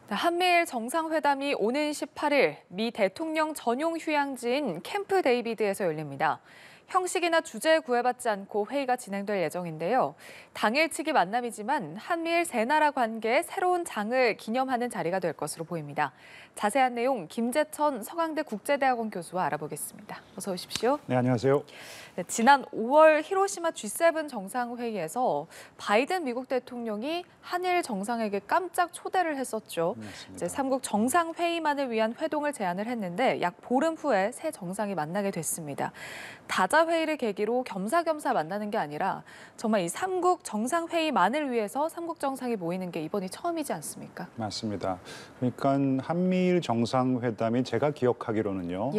한미일 정상회담이 오는 18일 미 대통령 전용 휴양지인 캠프 데이비드에서 열립니다. 형식이나 주제에 구애받지 않고 회의가 진행될 예정인데요. 당일치기 만남이지만 한미일 세 나라 관계의 새로운 장을 기념하는 자리가 될 것으로 보입니다. 자세한 내용 김재천 서강대 국제대학원 교수와 알아보겠습니다. 어서 오십시오. 네, 안녕하세요. 네, 지난 5월 히로시마 G7 정상회의에서 바이든 미국 대통령이 한일 정상에게 깜짝 초대를 했었죠. 이제 3국 정상회의만을 위한 회동을 제안을 했는데 약 보름 후에 새 정상이 만나게 됐습니다. 다자회의를 계기로 겸사겸사 만나는 게 아니라 정말 이 3국 정상회의만을 위해서 3국 정상이 모이는 게 이번이 처음이지 않습니까? 맞습니다. 그러니까 한미일 정상회담이 제가 기억하기로는요.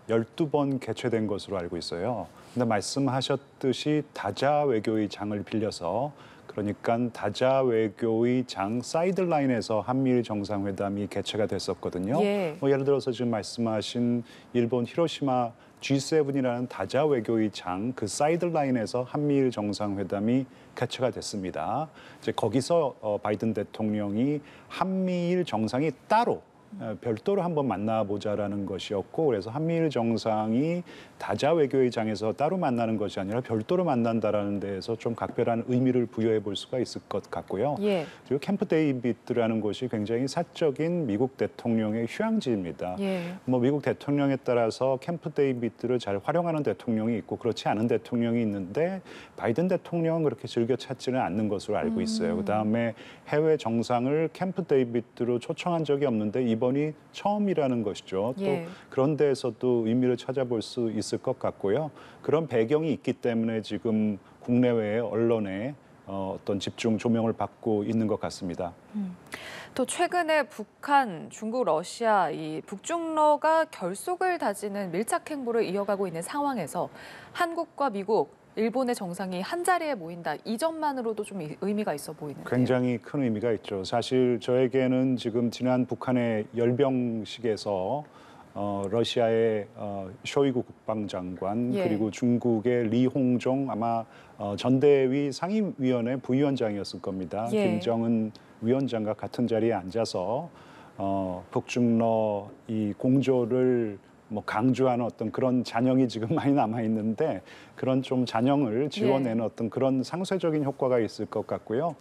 12번 개최된 것으로 알고 있어요. 근데 말씀하셨듯이 다자 외교의 장을 빌려서 그러니까 다자 외교의 장 사이드라인에서 한미일 정상회담이 개최가 됐었거든요. 예를 들어서 지금 말씀하신 일본 히로시마 G7이라는 다자 외교의 장, 그 사이드라인에서 한미일 정상회담이 개최가 됐습니다. 이제 거기서 바이든 대통령이 한미일 정상이 따로 별도로 한번 만나보자라는 것이었고, 그래서 한미일 정상이 다자 외교의 장에서 따로 만나는 것이 아니라 별도로 만난다라는 데에서 좀 각별한 의미를 부여해 볼 수가 있을 것 같고요. 그리고 캠프 데이비드라는 곳이 굉장히 사적인 미국 대통령의 휴양지입니다. 뭐 미국 대통령에 따라서 캠프 데이비드를 잘 활용하는 대통령이 있고 그렇지 않은 대통령이 있는데 바이든 대통령은 그렇게 즐겨 찾지는 않는 것으로 알고 있어요. 그다음에 해외 정상을 캠프 데이비드로 초청한 적이 없는데 이번이 처음이라는 것이죠. 또 그런 데에서도 의미를 찾아볼 수 있을 것 같고요. 그런 배경이 있기 때문에 지금 국내외의 언론에 어떤 집중 조명을 받고 있는 것 같습니다. 또 최근에 북한, 중국, 러시아 이 북중러가 결속을 다지는 밀착 행보를 이어가고 있는 상황에서 한국과 미국, 일본의 정상이 한 자리에 모인다. 이 점만으로도 좀 의미가 있어 보이는데요. 굉장히 큰 의미가 있죠. 사실 저에게는 지금 지난 북한의 열병식에서 러시아의 쇼이구 국방장관 그리고 중국의 리홍종 아마 전대위 상임위원회 부위원장이었을 겁니다. 김정은 위원장과 같은 자리에 앉아서 북중러 이 공조를 뭐 강조하는 어떤 그런 잔영이 지금 많이 남아 있는데 그런 좀 잔영을 지워내는 어떤 그런 상쇄적인 효과가 있을 것 같고요.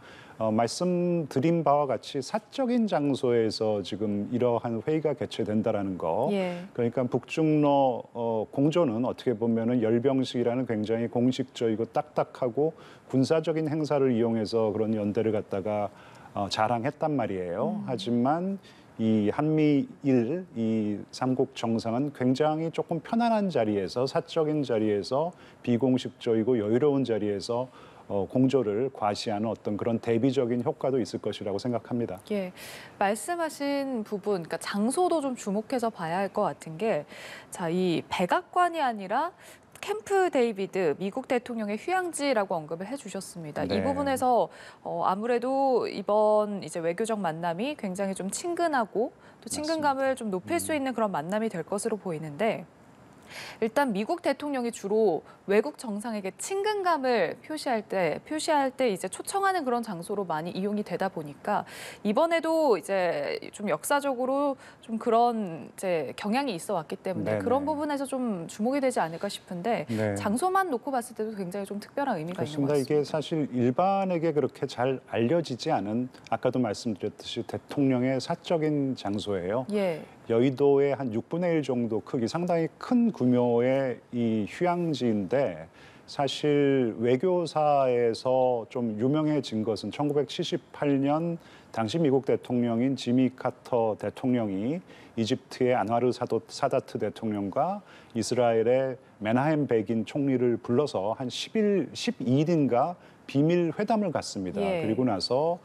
말씀드린 바와 같이 사적인 장소에서 지금 이러한 회의가 개최된다라는 거. 그러니까 북중러 공조는 어떻게 보면은 열병식이라는 굉장히 공식적이고 딱딱하고 군사적인 행사를 이용해서 그런 연대를 갖다가 자랑했단 말이에요. 하지만 이 한미일 이 삼국 정상은 굉장히 조금 편안한 자리에서 사적인 자리에서 비공식적이고 여유로운 자리에서 공조를 과시하는 어떤 그런 대비적인 효과도 있을 것이라고 생각합니다. 말씀하신 부분, 그러니까 장소도 좀 주목해서 봐야 할 것 같은 게, 자, 이 백악관이 아니라 캠프 데이비드 미국 대통령의 휴양지라고 언급을 해주셨습니다. 이 부분에서 아무래도 이번 이제 외교적 만남이 굉장히 좀 친근하고 또 친근감을 좀 높일 수 있는 그런 만남이 될 것으로 보이는데. 일단 미국 대통령이 주로 외국 정상에게 친근감을 표시할 때 이제 초청하는 그런 장소로 많이 이용이 되다 보니까 이번에도 이제 좀 역사적으로 좀 그런 이제 경향이 있어 왔기 때문에 그런 부분에서 좀 주목이 되지 않을까 싶은데 장소만 놓고 봤을 때도 굉장히 좀 특별한 의미가 있는 것 같습니다. 이게 사실 일반에게 그렇게 잘 알려지지 않은 아까도 말씀드렸듯이 대통령의 사적인 장소예요. 여의도의 한 6분의 1 정도 크기, 상당히 큰 규모의 이 휴양지인데 사실 외교사에서 좀 유명해진 것은 1978년 당시 미국 대통령인 지미 카터 대통령이 이집트의 안와르 사다트 대통령과 이스라엘의 메나헴 베긴 총리를 불러서 한 12일인가 비밀 회담을 갖습니다. 그리고 나서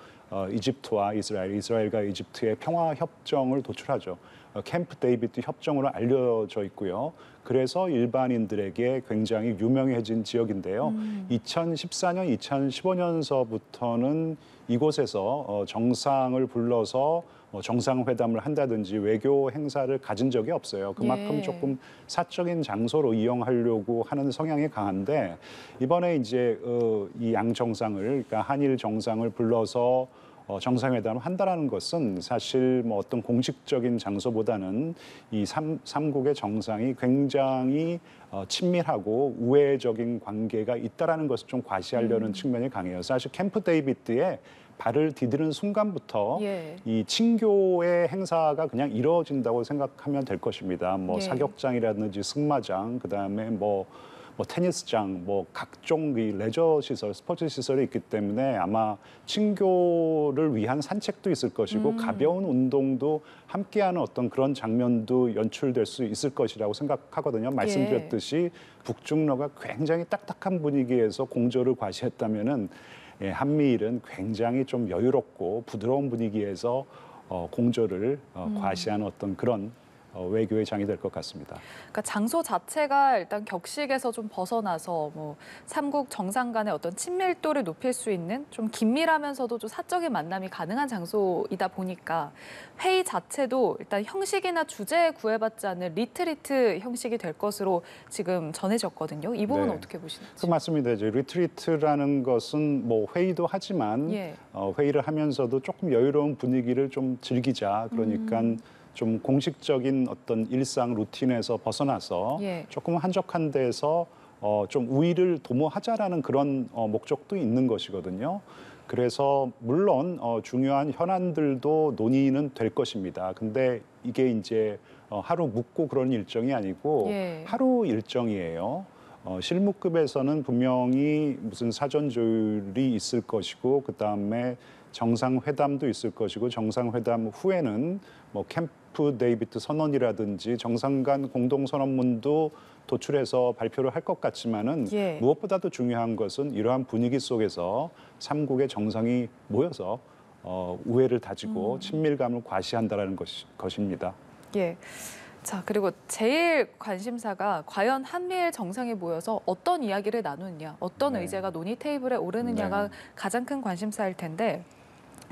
이집트와 이스라엘과 이집트의 평화 협정을 도출하죠. 캠프 데이비드 협정으로 알려져 있고요. 그래서 일반인들에게 굉장히 유명해진 지역인데요. 2014년, 2015년서부터는 이곳에서 정상을 불러서 정상회담을 한다든지 외교 행사를 가진 적이 없어요. 그만큼 조금 사적인 장소로 이용하려고 하는 성향이 강한데 이번에 이제 이 양 정상을, 그러니까 한일 정상을 불러서 정상회담을 한다라는 것은 사실 뭐 어떤 공식적인 장소보다는 이 삼국의 정상이 굉장히 친밀하고 우애적인 관계가 있다라는 것을 좀 과시하려는 측면이 강해요. 사실 캠프 데이비드에 발을 디디는 순간부터 예. 이 친교의 행사가 그냥 이루어진다고 생각하면 될 것입니다. 뭐 예. 사격장이라든지 승마장, 그다음에 뭐 테니스장, 뭐 각종 이 레저 시설, 스포츠 시설이 있기 때문에 아마 친교를 위한 산책도 있을 것이고 가벼운 운동도 함께하는 어떤 그런 장면도 연출될 수 있을 것이라고 생각하거든요. 말씀드렸듯이 북중러가 굉장히 딱딱한 분위기에서 공조를 과시했다면은 한미일은 굉장히 좀 여유롭고 부드러운 분위기에서 공조를 과시하는 어떤 그런 외교의 장이 될 것 같습니다. 그러니까 장소 자체가 일단 격식에서 좀 벗어나서 뭐 삼국 정상 간의 어떤 친밀도를 높일 수 있는 좀 긴밀하면서도 좀 사적인 만남이 가능한 장소이다 보니까 회의 자체도 일단 형식이나 주제에 구애받지 않는 리트리트 형식이 될 것으로 지금 전해졌거든요. 이 부분은 어떻게 보시는지? 그 맞습니다. 이제 리트리트라는 것은 뭐 회의도 하지만 회의를 하면서도 조금 여유로운 분위기를 좀 즐기자. 그러니까 좀 공식적인 어떤 일상 루틴에서 벗어나서 조금 한적한 데서 좀 우위를 도모하자라는 그런 목적도 있는 것이거든요. 그래서 물론 중요한 현안들도 논의는 될 것입니다. 근데 이게 이제 하루 묵고 그런 일정이 아니고 하루 일정이에요. 실무급에서는 분명히 무슨 사전 조율이 있을 것이고 그다음에 정상회담도 있을 것이고 정상회담 후에는 뭐 캠프 데이비드 선언이라든지 정상 간 공동선언문도 도출해서 발표를 할 것 같지만은 무엇보다도 중요한 것은 이러한 분위기 속에서 삼국의 정상이 모여서 우애를 다지고 친밀감을 과시한다라는 것입니다. 예. 자, 그리고 제일 관심사가 과연 한미일 정상이 모여서 어떤 이야기를 나누느냐, 어떤 의제가 논의 테이블에 오르느냐가 가장 큰 관심사일 텐데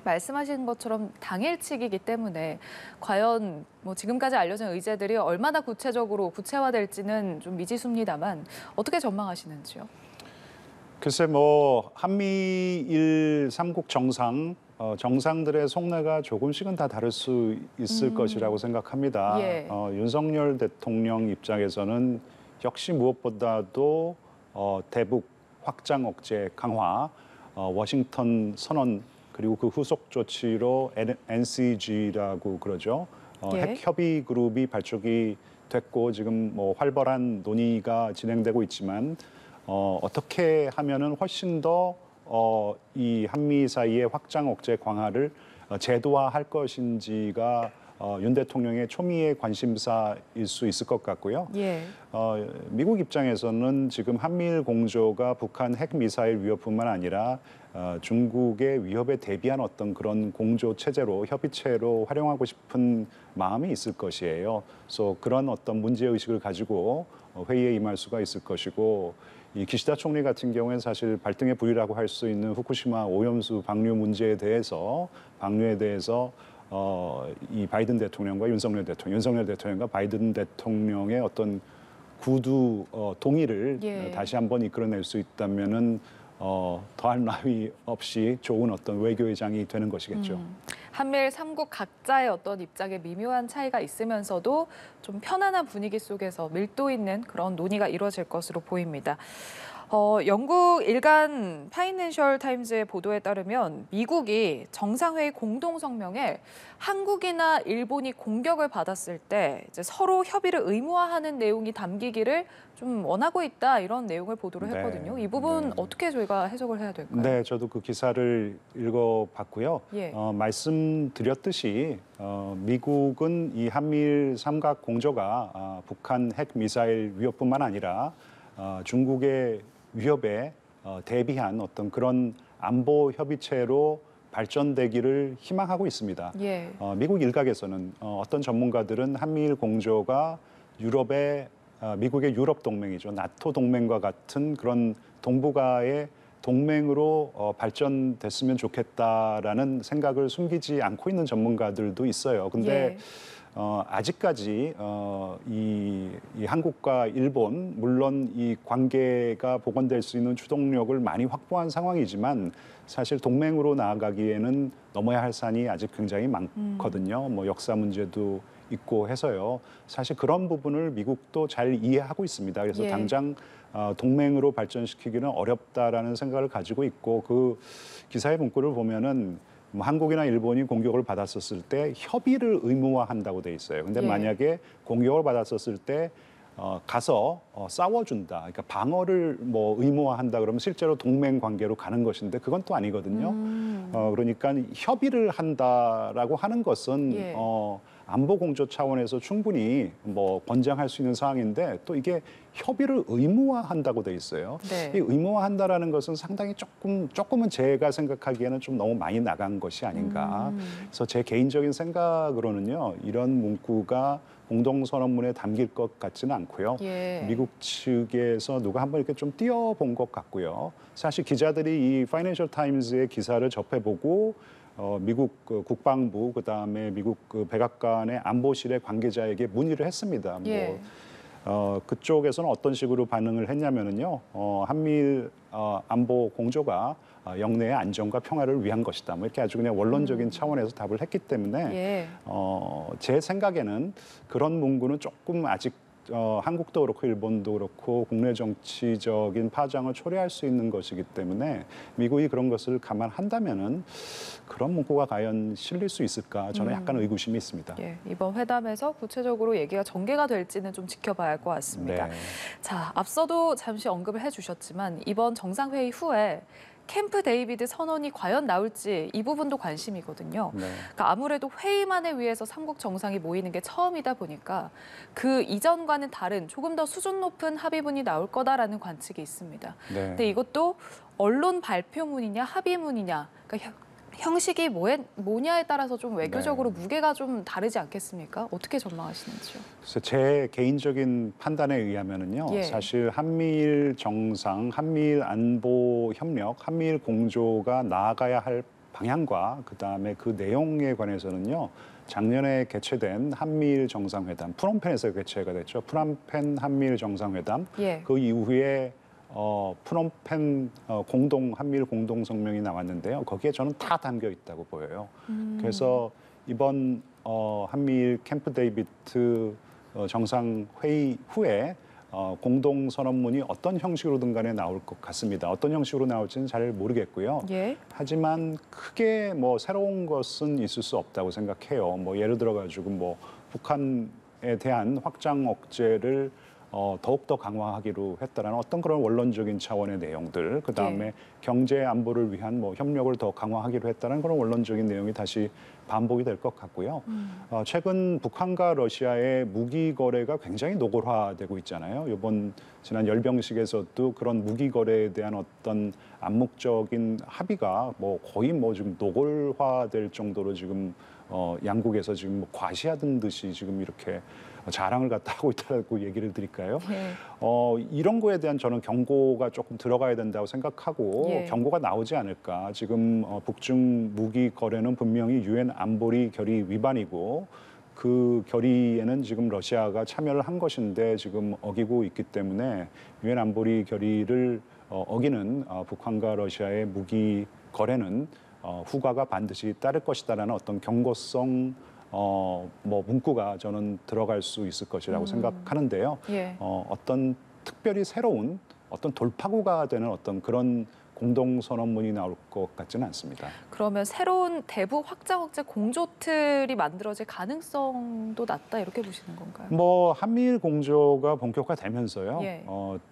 말씀하신 것처럼 당일치기이기 때문에 과연 뭐 지금까지 알려진 의제들이 얼마나 구체적으로 구체화될지는 좀 미지수입니다만 어떻게 전망하시는지요? 글쎄 뭐 한미일 삼국 정상 정상들의 속내가 조금씩은 다 다를 수 있을 것이라고 생각합니다. 윤석열 대통령 입장에서는 역시 무엇보다도 대북 확장 억제 강화, 워싱턴 선언 그리고 그 후속 조치로 NCG라고 그러죠. 핵 협의 그룹이 발족이 됐고 지금 뭐 활발한 논의가 진행되고 있지만 어떻게 하면은 훨씬 더 이 한미 사이의 확장 억제 강화를 제도화할 것인지가 윤 대통령의 초미의 관심사일 수 있을 것 같고요. 미국 입장에서는 지금 한미일 공조가 북한 핵 미사일 위협뿐만 아니라 중국의 위협에 대비한 어떤 그런 공조 체제로 협의체로 활용하고 싶은 마음이 있을 것이에요. 그래서 그런 어떤 문제 의식을 가지고 회의에 임할 수가 있을 것이고 이 기시다 총리 같은 경우에는 사실 발등의 불이라고 할 수 있는 후쿠시마 오염수 방류 문제에 대해서 이 바이든 대통령과 윤석열 대통령과 바이든 대통령의 어떤 구두 동의를 다시 한번 이끌어낼 수 있다면은 더할 나위 없이 좋은 어떤 외교의 장이 되는 것이겠죠. 한미일 삼국 각자의 어떤 입장에 미묘한 차이가 있으면서도 좀 편안한 분위기 속에서 밀도 있는 그런 논의가 이루어질 것으로 보입니다. 영국 일간 파이낸셜 타임즈의 보도에 따르면 미국이 정상회의 공동성명에 한국이나 일본이 공격을 받았을 때 이제 서로 협의를 의무화하는 내용이 담기기를 좀 원하고 있다 이런 내용을 보도를 했거든요. 이 부분 어떻게 저희가 해석을 해야 될까요? 네, 저도 그 기사를 읽어봤고요. 말씀드렸듯이 미국은 이 한미일 삼각 공조가 북한 핵 미사일 위협뿐만 아니라 중국의 위협에 대비한 어떤 그런 안보 협의체로 발전되기를 희망하고 있습니다. 미국 일각에서는 어떤 전문가들은 한미일 공조가 미국의 유럽 동맹이죠. 나토 동맹과 같은 그런 동북아의 동맹으로 발전됐으면 좋겠다라는 생각을 숨기지 않고 있는 전문가들도 있어요. 근데 아직까지 이 한국과 일본 물론 이 관계가 복원될 수 있는 추동력을 많이 확보한 상황이지만 사실 동맹으로 나아가기에는 넘어야 할 산이 아직 굉장히 많거든요. 뭐 역사 문제도 있고 해서요. 사실 그런 부분을 미국도 잘 이해하고 있습니다. 그래서 예. 당장 동맹으로 발전시키기는 어렵다라는 생각을 가지고 있고 그 기사의 문구를 보면은 뭐 한국이나 일본이 공격을 받았었을 때 협의를 의무화한다고 돼 있어요. 근데 예. 만약에 공격을 받았었을 때 가서 싸워준다. 그러니까 방어를 뭐 의무화한다 그러면 실제로 동맹 관계로 가는 것인데 그건 또 아니거든요. 그러니까 협의를 한다라고 하는 것은 예. 안보 공조 차원에서 충분히 뭐 권장할 수 있는 사항인데 또 이게 협의를 의무화한다고 돼 있어요. 네. 이 의무화한다라는 것은 상당히 조금은 제가 생각하기에는 좀 너무 많이 나간 것이 아닌가. 그래서 제 개인적인 생각으로는요, 이런 문구가 공동선언문에 담길 것 같지는 않고요. 예. 미국 측에서 누가 한번 이렇게 좀 띄워본 것 같고요. 사실 기자들이 이 파이낸셜 타임즈의 기사를 접해보고 미국 국방부 그다음에 미국 백악관의 안보실의 관계자에게 문의를 했습니다. 예. 그쪽에서는 어떤 식으로 반응을 했냐면은요. 한미일 안보 공조가 영내의 안정과 평화를 위한 것이다. 뭐 이렇게 아주 그냥 원론적인 차원에서 답을 했기 때문에 예. 제 생각에는 그런 문구는 조금 아직 한국도 그렇고 일본도 그렇고 국내 정치적인 파장을 초래할 수 있는 것이기 때문에 미국이 그런 것을 감안한다면은 그런 문구가 과연 실릴 수 있을까 저는 약간 의구심이 있습니다. 예, 이번 회담에서 구체적으로 얘기가 전개가 될지는 좀 지켜봐야 할 것 같습니다. 네. 자, 앞서도 잠시 언급을 해주셨지만 이번 정상회의 후에 캠프 데이비드 선언이 과연 나올지 이 부분도 관심이거든요. 네. 그러니까 아무래도 회의만을 위해서 삼국 정상이 모이는 게 처음이다 보니까 그 이전과는 다른 조금 더 수준 높은 합의문이 나올 거다라는 관측이 있습니다. 네. 근데 이것도 언론 발표문이냐 합의문이냐, 그러니까 형식이 뭐냐에 따라서 좀 외교적으로 네. 무게가 좀 다르지 않겠습니까? 어떻게 전망하시는지요? 그래서 제 개인적인 판단에 의하면은요, 예. 사실 한미일 정상, 한미일 안보 협력, 한미일 공조가 나아가야 할 방향과 그다음에 그 내용에 관해서는요, 작년에 개최된 한미일 정상회담, 프놈펜에서 개최가 됐죠. 프놈펜 한미일 정상회담. 예. 그 이후에 프놈펜 한미일 공동 성명이 나왔는데요. 거기에 저는 다 담겨 있다고 보여요. 그래서 이번 한미일 캠프 데이비드 정상회의 후에 공동 선언문이 어떤 형식으로든 간에 나올 것 같습니다. 어떤 형식으로 나올지는 잘 모르겠고요. 예. 하지만 크게 뭐 새로운 것은 있을 수 없다고 생각해요. 뭐 예를 들어 가지고 뭐 북한에 대한 확장 억제를 더욱더 강화하기로 했다라는 어떤 그런 원론적인 차원의 내용들, 그다음에 예. 경제 안보를 위한 뭐 협력을 더 강화하기로 했다는 그런 원론적인 내용이 다시 반복이 될 것 같고요. 최근 북한과 러시아의 무기 거래가 굉장히 노골화되고 있잖아요. 이번 지난 열병식에서도 그런 무기 거래에 대한 어떤 암묵적인 합의가 뭐 거의 뭐 지금 노골화될 정도로 지금 양국에서 지금 뭐 과시하던 듯이 지금 이렇게 자랑을 갖다 하고 있다고 얘기를 드릴까요? 예. 이런 거에 대한 저는 경고가 조금 들어가야 된다고 생각하고 예. 경고가 나오지 않을까. 지금 북중 무기 거래는 분명히 유엔 안보리 결의 위반이고 그 결의에는 지금 러시아가 참여를 한 것인데 지금 어기고 있기 때문에 유엔 안보리 결의를 어기는 북한과 러시아의 무기 거래는 후과가 반드시 따를 것이다라는 어떤 경고성 뭐 문구가 저는 들어갈 수 있을 것이라고 생각하는데요. 예. 어떤 특별히 새로운 어떤 돌파구가 되는 어떤 그런 공동선언문이 나올 것 같지는 않습니다. 그러면 새로운 대북 확장 억제 공조 틀이 만들어질 가능성도 낮다 이렇게 보시는 건가요? 뭐 한미일 공조가 본격화되면서요. 예.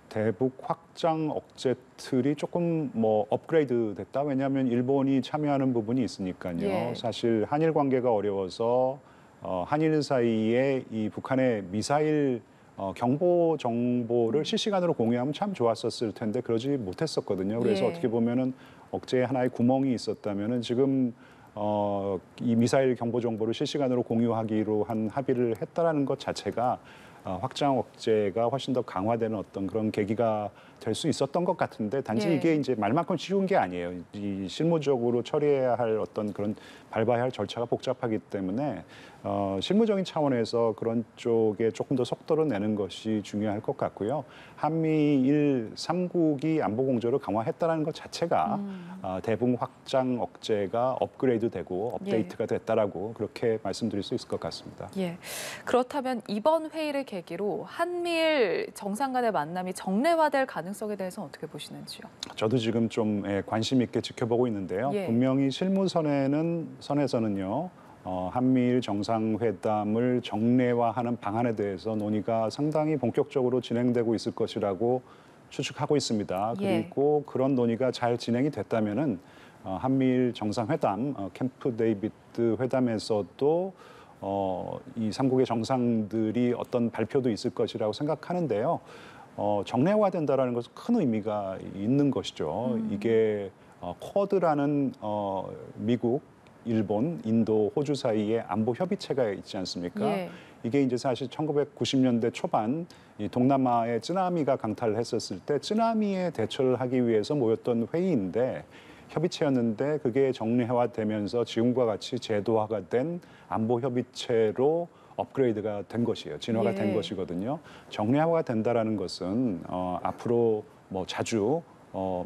대북 확장 억제 틀이 조금 뭐 업그레이드 됐다. 왜냐하면 일본이 참여하는 부분이 있으니까요. 예. 사실 한일 관계가 어려워서 한일 사이에 이 북한의 미사일 경보 정보를 실시간으로 공유하면 참 좋았었을 텐데 그러지 못했었거든요. 그래서 예. 어떻게 보면은 억제에 하나의 구멍이 있었다면은 지금 이 미사일 경보 정보를 실시간으로 공유하기로 한 합의를 했다라는 것 자체가 확장 억제가 훨씬 더 강화되는 어떤 그런 계기가 될 수 있었던 것 같은데 단지 예. 이게 이제 말만큼 쉬운 게 아니에요. 이 실무적으로 처리해야 할 어떤 그런 밟아야 할 절차가 복잡하기 때문에 실무적인 차원에서 그런 쪽에 조금 더 속도를 내는 것이 중요할 것 같고요. 한미일 3국이 안보 공조를 강화했다는 것 자체가 대북 확장 억제가 업그레이드되고 업데이트가 됐다라고 그렇게 말씀드릴 수 있을 것 같습니다. 예. 그렇다면 이번 회의를 계기로 한미일 정상 간의 만남이 정례화될 가능성에 대해서는 어떻게 보시는지요? 저도 지금 좀 관심 있게 지켜보고 있는데요. 예. 분명히 실무선에서는요. 한미일 정상회담을 정례화하는 방안에 대해서 논의가 상당히 본격적으로 진행되고 있을 것이라고 추측하고 있습니다. 예. 그리고 그런 논의가 잘 진행이 됐다면은 한미일 정상회담, 캠프 데이비드 회담에서도 이 삼국의 정상들이 어떤 발표도 있을 것이라고 생각하는데요. 정례화된다라는 것은 큰 의미가 있는 것이죠. 이게 쿼드라는 미국, 일본, 인도, 호주 사이에 안보 협의체가 있지 않습니까? 예. 이게 이제 사실 1990년대 초반 이 동남아에 쓰나미가 강타를 했었을 때 쓰나미에 대처를 하기 위해서 모였던 회의인데 협의체였는데 그게 정례화되면서 지금과 같이 제도화가 된 안보 협의체로 업그레이드가 된 것이에요. 진화가 된 것이거든요. 정례화가 된다라는 것은 앞으로 뭐 자주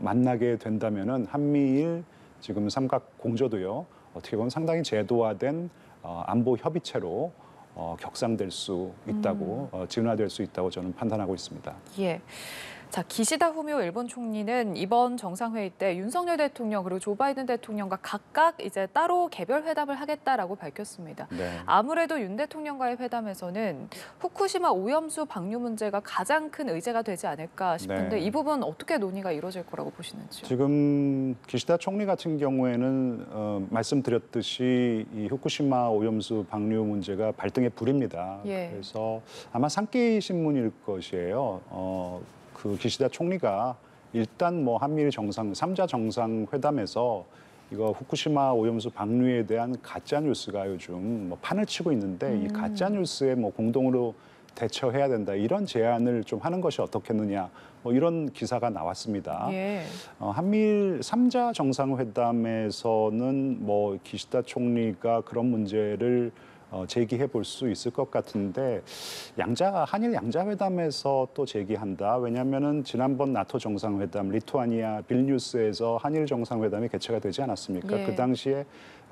만나게 된다면은 한미일 지금 삼각 공조도요. 어떻게 보면 상당히 제도화된 안보 협의체로 격상될 수 있다고 진화될 수 있다고 저는 판단하고 있습니다. 예. 자, 기시다 후미오 일본 총리는 이번 정상회의 때 윤석열 대통령 그리고 조 바이든 대통령과 각각 이제 따로 개별 회담을 하겠다라고 밝혔습니다. 네. 아무래도 윤 대통령과의 회담에서는 후쿠시마 오염수 방류 문제가 가장 큰 의제가 되지 않을까 싶은데 네. 이 부분 어떻게 논의가 이루어질 거라고 보시는지요? 지금 기시다 총리 같은 경우에는 말씀드렸듯이 이 후쿠시마 오염수 방류 문제가 발등에 불입니다. 예. 그래서 아마 산케이 신문일 것이에요. 그 기시다 총리가 일단 뭐 한미일 정상 3자 정상회담에서 이거 후쿠시마 오염수 방류에 대한 가짜 뉴스가 요즘 뭐 판을 치고 있는데 이 가짜 뉴스에 뭐 공동으로 대처해야 된다 이런 제안을 좀 하는 것이 어떻겠느냐 뭐 이런 기사가 나왔습니다. 예. 한미일 3자 정상회담에서는 뭐 기시다 총리가 그런 문제를 제기해 볼 수 있을 것 같은데 한일 양자회담에서 또 제기한다. 왜냐하면은 지난번 나토 정상회담 리투아니아 빌뉴스에서 한일 정상회담이 개최가 되지 않았습니까? 예. 그 당시에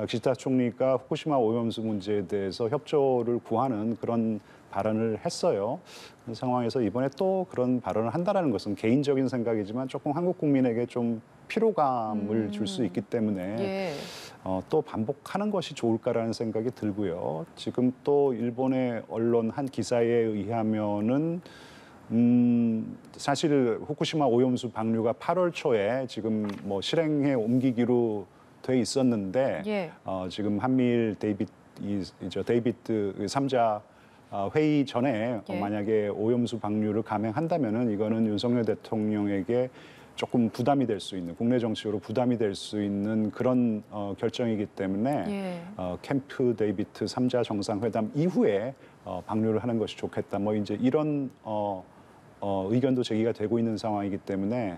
기시다 총리가 후쿠시마 오염수 문제에 대해서 협조를 구하는 그런 발언을 했어요. 그 상황에서 이번에 또 그런 발언을 한다라는 것은 개인적인 생각이지만 조금 한국 국민에게 좀 피로감을 줄 수 있기 때문에 예. 또 반복하는 것이 좋을까라는 생각이 들고요. 지금 또 일본의 언론 한 기사에 의하면은 사실 후쿠시마 오염수 방류가 8월 초에 지금 뭐 실행에 옮기기로 돼 있었는데 예. 지금 한미일 데이비드 3자 회의 전에 예. 만약에 오염수 방류를 감행한다면은 이거는 윤석열 대통령에게 조금 부담이 될 수 있는 국내 정치적으로 부담이 될 수 있는 그런 결정이기 때문에 예. 캠프 데이비드 3자 정상회담 이후에 방류를 하는 것이 좋겠다. 뭐 이제 이런 의견도 제기가 되고 있는 상황이기 때문에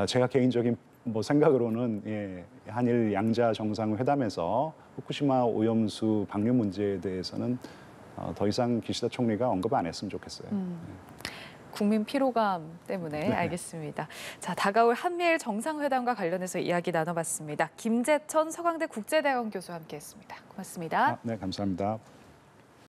제가 개인적인 뭐 생각으로는 한일 양자 정상회담에서 후쿠시마 오염수 방류 문제에 대해서는 더 이상 기시다 총리가 언급 안 했으면 좋겠어요. 국민 피로감 때문에 알겠습니다. 자, 다가올 한미일 정상회담과 관련해서 이야기 나눠봤습니다. 김재천 서강대 국제대학원 교수와 함께했습니다. 고맙습니다. 네, 감사합니다.